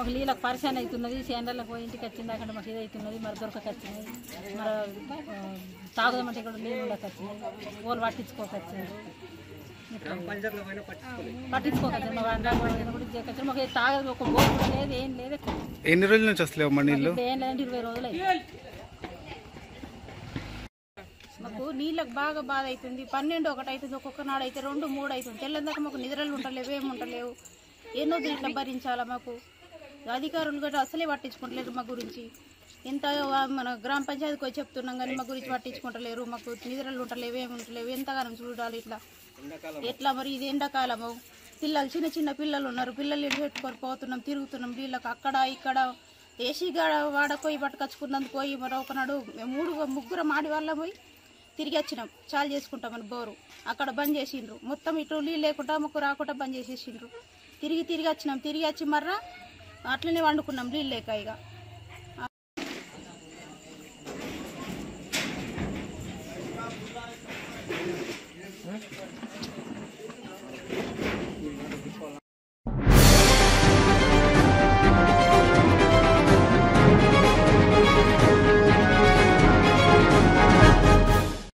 మాకు నీళ్ళకి పరిశాన్ అవుతున్నది. సేంద్రాలకు పోయి ఇంటికి వచ్చింది అక్కడ మాకు ఇది అవుతున్నది. మరి దొరకక వచ్చినాయి, మరి తాగుదామంటే ఇక్కడ నీళ్ళు ఉండక వచ్చినాయి, వాళ్ళు పట్టించుకోకొచ్చారు. పట్టించుకోకొచ్చారు మా వంట కూడా చేయకొచ్చారు. మాకు తాగదు ఒక బోర్ కూడా లేదు, ఏం లేదు. ఎన్ని రోజుల నుంచి వస్తలేవు నీళ్ళు? ఏం లేదంటే 20 రోజులు అయింది. మాకు నీళ్ళకి బాగా బాధ అవుతుంది. 12, 1 అవుతుంది, ఒక్కొక్క నాడు అయితే 2, 3 అవుతుంది. తెల్లందాక మాకు నిద్రలు ఉండలేవు, ఏమి ఉండలేవు. ఎన్నో ఇట్లా భరించాలా. మాకు అధికారులు కూడా అసలే పట్టించుకుంటలేరు మా గురించి. ఎంత మన గ్రామ పంచాయతీకి వచ్చి చెప్తున్నాం కానీ మా గురించి పట్టించుకుంటలేరు. మాకు నిద్రలు ఉండలేవు, ఏమి ఉండలేవు. ఎంతగానో చూడాలి ఇట్లా ఎట్లా. మరి ఇది ఎండాకాలము, పిల్లలు చిన్న చిన్న పిల్లలు ఉన్నారు. పిల్లలు పెట్టుకొని పోతున్నాం, తిరుగుతున్నాం నీళ్ళకి. అక్కడ ఇక్కడ ఏసీ వాడపోయి పట్టుకొచ్చుకున్నందుకు పోయి మరి ఒకనాడు 3 ఆడి వాళ్ళ పోయి తిరిగి వచ్చినాం. చాలు చేసుకుంటామని బోరు అక్కడ బంద్ చేసిండ్రు. మొత్తం ఇటు నీళ్ళు లేకుండా మాకు రాకుండా బంద్ చేసేసిండ్రు. తిరిగి వచ్చినాం. తిరిగి వచ్చి మర్రా అట్లనే వండుకున్నాం నీళ్ళు లేక. ఇక